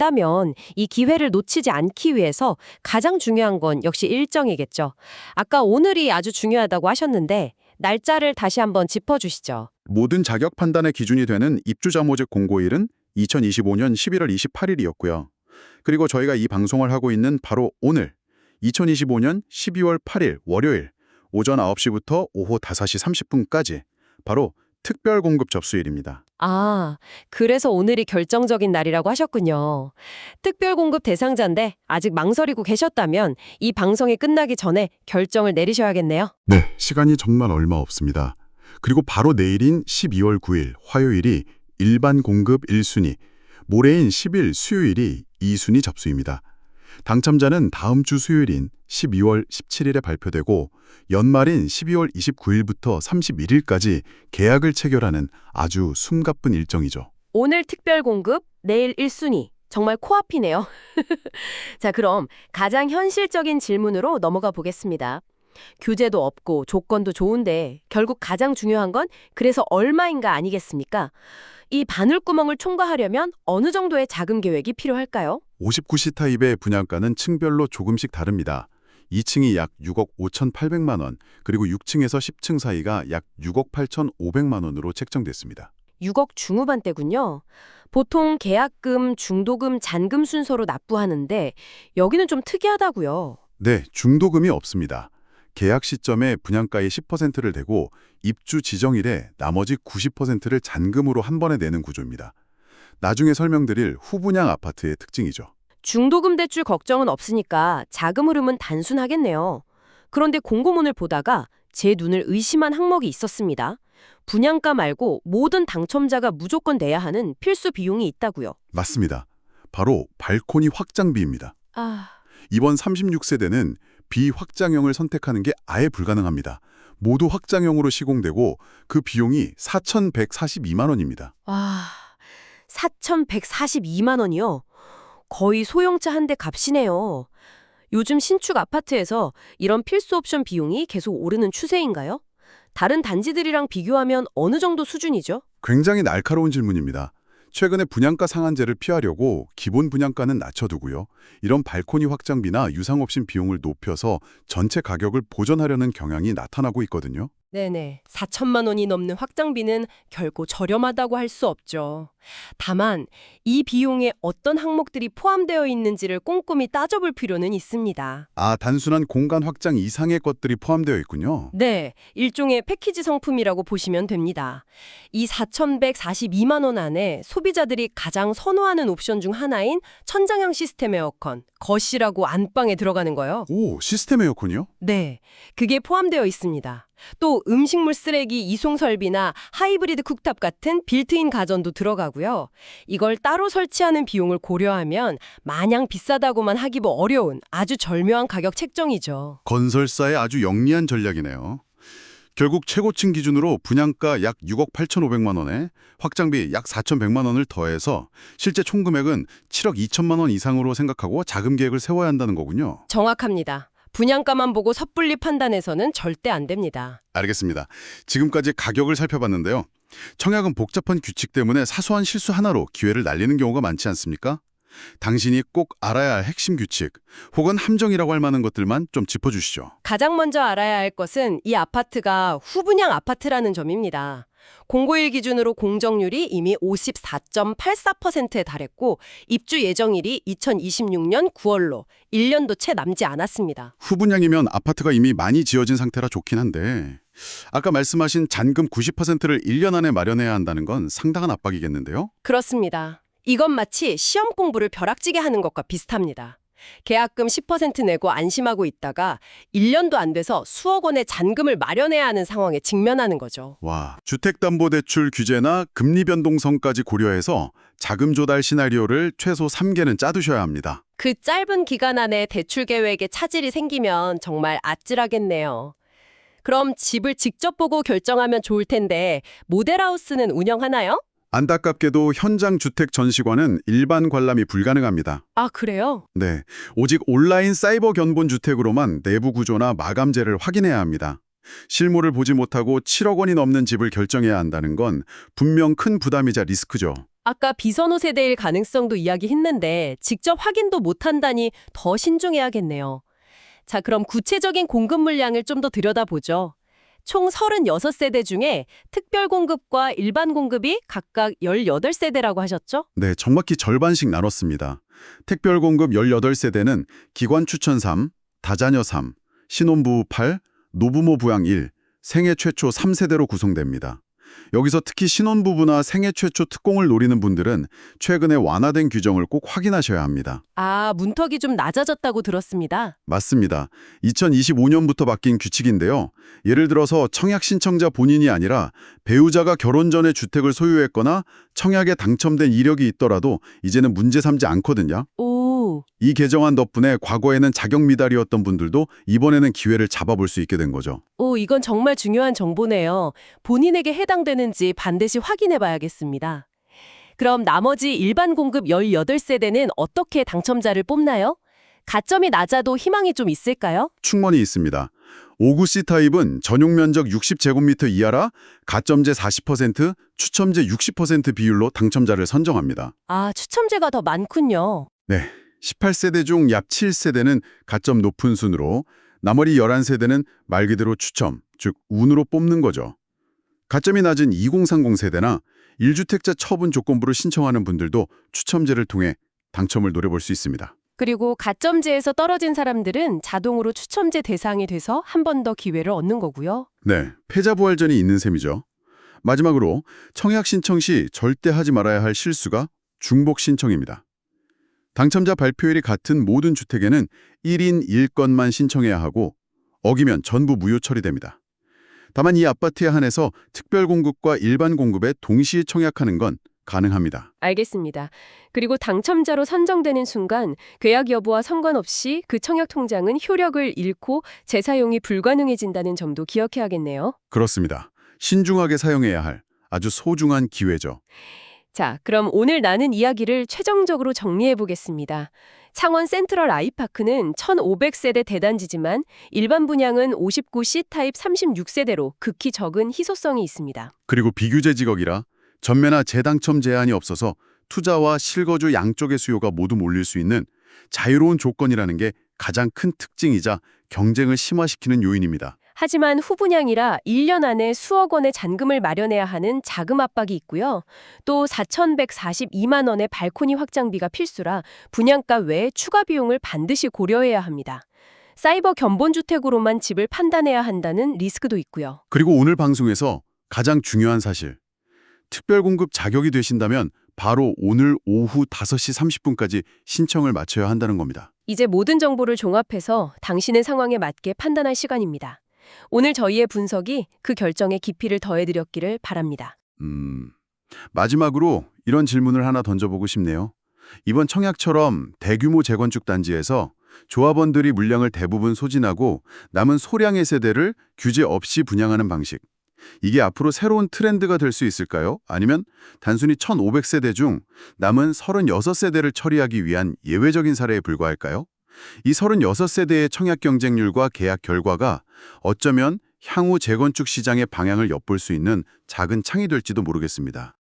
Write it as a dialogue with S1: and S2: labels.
S1: 있다면 이 기회를 놓치지 않기 위해서 가장 중요한 건 역시 일정이겠죠. 아까 오늘이 아주 중요하다고 하셨는데 날짜를 다시 한번 짚어주시죠.
S2: 모든 자격 판단의 기준이 되는 입주자 모집 공고일은 2025년 11월 28일이었고요. 그리고 저희가 이 방송을 하고 있는 바로 오늘 2025년 12월 8일 월요일 오전 9시부터 오후 5시 30분까지 바로 특별 공급 접수일입니다.
S1: 아, 그래서 오늘이 결정적인 날이라고 하셨군요. 특별 공급 대상자인데 아직 망설이고 계셨다면 이 방송이 끝나기 전에 결정을 내리셔야겠네요.
S2: 네, 시간이 정말 얼마 없습니다. 그리고 바로 내일인 12월 9일 화요일이 일반 공급 1순위, 모레인 10일 수요일이 2순위 접수입니다. 당첨자는 다음 주 수요일인 12월 17일에 발표되고 연말인 12월 29일부터 31일까지 계약을 체결하는 아주 숨가쁜 일정이죠.
S1: 오늘 특별 공급, 내일 1순위. 정말 코앞이네요. 자, 그럼 가장 현실적인 질문으로 넘어가 보겠습니다. 규제도 없고 조건도 좋은데 결국 가장 중요한 건 그래서 얼마인가 아니겠습니까? 이 바늘구멍을 총괄하려면 어느 정도의 자금 계획이 필요할까요?
S2: 59시 타입의 분양가는 층별로 조금씩 다릅니다. 2층이 약 6억 5,800만 원, 그리고 6층에서 10층 사이가 약 6억 8,500만 원으로 책정됐습니다.
S1: 6억 중후반대군요. 보통 계약금, 중도금, 잔금 순서로 납부하는데 여기는 좀 특이하다고요.
S2: 네, 중도금이 없습니다. 계약 시점에 분양가의 10%를 대고 입주 지정일에 나머지 90%를 잔금으로 한 번에 내는 구조입니다. 나중에 설명드릴 후분양 아파트의 특징이죠.
S1: 중도금 대출 걱정은 없으니까 자금 흐름은 단순하겠네요. 그런데 공고문을 보다가 제 눈을 의심한 항목이 있었습니다. 분양가 말고 모든 당첨자가 무조건 내야 하는 필수 비용이 있다고요.
S2: 맞습니다. 바로 발코니 확장비입니다. 이번 36세대는 비확장형을 선택하는 게 아예 불가능합니다. 모두 확장형으로 시공되고 그 비용이 4,142만 원입니다.
S1: 4,142만 원이요? 거의 소형차 한 대 값이네요. 요즘 신축 아파트에서 이런 필수 옵션 비용이 계속 오르는 추세인가요? 다른 단지들이랑 비교하면 어느 정도 수준이죠?
S2: 굉장히 날카로운 질문입니다. 최근에 분양가 상한제를 피하려고 기본 분양가는 낮춰두고요. 이런 발코니 확장비나 유상옵션 비용을 높여서 전체 가격을 보전하려는 경향이 나타나고 있거든요.
S1: 네네. 4천만 원이 넘는 확장비는 결코 저렴하다고 할 수 없죠. 다만 이 비용에 어떤 항목들이 포함되어 있는지를 꼼꼼히 따져볼 필요는 있습니다.
S2: 단순한 공간 확장 이상의 것들이 포함되어 있군요.
S1: 네, 일종의 패키지 상품이라고 보시면 됩니다. 이 4,142만 원 안에 소비자들이 가장 선호하는 옵션 중 하나인 천장형 시스템 에어컨, 거실하고 안방에 들어가는 거요.
S2: 오, 시스템 에어컨이요?
S1: 네, 그게 포함되어 있습니다. 또 음식물 쓰레기 이송 설비나 하이브리드 쿡탑 같은 빌트인 가전도 들어가고요. 이걸 따로 설치하는 비용을 고려하면 마냥 비싸다고만 하기 어려운 아주 절묘한 가격 책정이죠.
S2: 건설사의 아주 영리한 전략이네요. 결국 최고층 기준으로 분양가 약 6억 8,500만 원에 확장비 약 4,100만 원을 더해서 실제 총 금액은 7억 2천만 원 이상으로 생각하고 자금 계획을 세워야 한다는 거군요.
S1: 정확합니다. 분양가만 보고 섣불리 판단해서는 절대 안 됩니다.
S2: 알겠습니다. 지금까지 가격을 살펴봤는데요. 청약은 복잡한 규칙 때문에 사소한 실수 하나로 기회를 날리는 경우가 많지 않습니까? 당신이 꼭 알아야 할 핵심 규칙, 혹은 함정이라고 할 만한 것들만 좀 짚어주시죠.
S1: 가장 먼저 알아야 할 것은 이 아파트가 후분양 아파트라는 점입니다. 공고일 기준으로 공정률이 이미 54.84%에 달했고 입주 예정일이 2026년 9월로 1년도 채 남지 않았습니다.
S2: 후분양이면 아파트가 이미 많이 지어진 상태라 좋긴 한데 아까 말씀하신 잔금 90%를 1년 안에 마련해야 한다는 건 상당한 압박이겠는데요?
S1: 그렇습니다. 이건 마치 시험 공부를 벼락치게 하는 것과 비슷합니다. 계약금 10% 내고 안심하고 있다가 1년도 안 돼서 수억 원의 잔금을 마련해야 하는 상황에 직면하는 거죠.
S2: 와, 주택담보대출 규제나 금리 변동성까지 고려해서 자금 조달 시나리오를 최소 3개는 짜두셔야 합니다.
S1: 그 짧은 기간 안에 대출 계획에 차질이 생기면 정말 아찔하겠네요. 그럼 집을 직접 보고 결정하면 좋을 텐데 모델하우스는 운영하나요?
S2: 안타깝게도 현장 주택 전시관은 일반 관람이 불가능합니다.
S1: 아, 그래요?
S2: 네, 오직 온라인 사이버 견본 주택으로만 내부 구조나 마감재를 확인해야 합니다. 실물을 보지 못하고 7억 원이 넘는 집을 결정해야 한다는 건 분명 큰 부담이자 리스크죠.
S1: 아까 비선호 세대일 가능성도 이야기했는데 직접 확인도 못한다니 더 신중해야겠네요. 자, 그럼 구체적인 공급 물량을 좀 더 들여다보죠. 총 36세대 중에 특별 공급과 일반 공급이 각각 18세대라고 하셨죠?
S2: 네, 정확히 절반씩 나눴습니다. 특별 공급 18세대는 기관 추천 3, 다자녀 3, 신혼부부 8, 노부모 부양 1, 생애 최초 3세대로 구성됩니다. 여기서 특히 신혼부부나 생애 최초 특공을 노리는 분들은 최근에 완화된 규정을 꼭 확인하셔야 합니다.
S1: 아, 문턱이 좀 낮아졌다고 들었습니다.
S2: 맞습니다. 2025년부터 바뀐 규칙인데요. 예를 들어서 청약 신청자 본인이 아니라 배우자가 결혼 전에 주택을 소유했거나 청약에 당첨된 이력이 있더라도 이제는 문제 삼지 않거든요.
S1: 오,
S2: 이 개정안 덕분에 과거에는 자격 미달이었던 분들도 이번에는 기회를 잡아볼 수 있게 된 거죠.
S1: 이건 정말 중요한 정보네요. 본인에게 해당되는지 반드시 확인해 봐야겠습니다. 그럼 나머지 일반 공급 18세대는 어떻게 당첨자를 뽑나요? 가점이 낮아도 희망이 좀 있을까요?
S2: 충분히 있습니다. 5구C 타입은 전용 면적 60제곱미터 이하라 가점제 40%, 추첨제 60% 비율로 당첨자를 선정합니다.
S1: 아, 추첨제가 더 많군요.
S2: 네, 18세대 중 약 7세대는 가점 높은 순으로 나머지 11세대는 말 그대로 추첨, 즉 운으로 뽑는 거죠. 가점이 낮은 2030 세대나 1주택자 처분 조건부를 신청하는 분들도 추첨제를 통해 당첨을 노려볼 수 있습니다.
S1: 그리고 가점제에서 떨어진 사람들은 자동으로 추첨제 대상이 돼서 한 번 더 기회를 얻는 거고요.
S2: 네, 패자부활전이 있는 셈이죠. 마지막으로 청약 신청 시 절대 하지 말아야 할 실수가 중복 신청입니다. 당첨자 발표일이 같은 모든 주택에는 1인 1건만 신청해야 하고 어기면 전부 무효 처리됩니다. 다만 이 아파트에 한해서 특별 공급과 일반 공급에 동시에 청약하는 건 가능합니다.
S1: 알겠습니다. 그리고 당첨자로 선정되는 순간 계약 여부와 상관없이 그 청약 통장은 효력을 잃고 재사용이 불가능해진다는 점도 기억해야겠네요.
S2: 그렇습니다. 신중하게 사용해야 할 아주 소중한 기회죠.
S1: 자, 그럼 오늘 나눈 이야기를 최종적으로 정리해 보겠습니다. 창원 센트럴 아이파크는 1500세대 대단지지만 일반 분양은 59C 타입 36세대로 극히 적은 희소성이 있습니다.
S2: 그리고 비규제 지역이라 전매나 재당첨 제한이 없어서 투자와 실거주 양쪽의 수요가 모두 몰릴 수 있는 자유로운 조건이라는 게 가장 큰 특징이자 경쟁을 심화시키는 요인입니다.
S1: 하지만 후분양이라 1년 안에 수억 원의 잔금을 마련해야 하는 자금 압박이 있고요. 또 4,142만 원의 발코니 확장비가 필수라 분양가 외에 추가 비용을 반드시 고려해야 합니다. 사이버 견본주택으로만 집을 판단해야 한다는 리스크도 있고요.
S2: 그리고 오늘 방송에서 가장 중요한 사실, 특별공급 자격이 되신다면 바로 오늘 오후 5시 30분까지 신청을 마쳐야 한다는 겁니다.
S1: 이제 모든 정보를 종합해서 당신의 상황에 맞게 판단할 시간입니다. 오늘 저희의 분석이 그 결정에 깊이를 더해드렸기를 바랍니다.
S2: 마지막으로 이런 질문을 하나 던져보고 싶네요. 이번 청약처럼 대규모 재건축 단지에서 조합원들이 물량을 대부분 소진하고 남은 소량의 세대를 규제 없이 분양하는 방식. 이게 앞으로 새로운 트렌드가 될 수 있을까요? 아니면 단순히 1500세대 중 남은 36세대를 처리하기 위한 예외적인 사례에 불과할까요? 이 36세대의 청약 경쟁률과 계약 결과가 어쩌면 향후 재건축 시장의 방향을 엿볼 수 있는 작은 창이 될지도 모르겠습니다.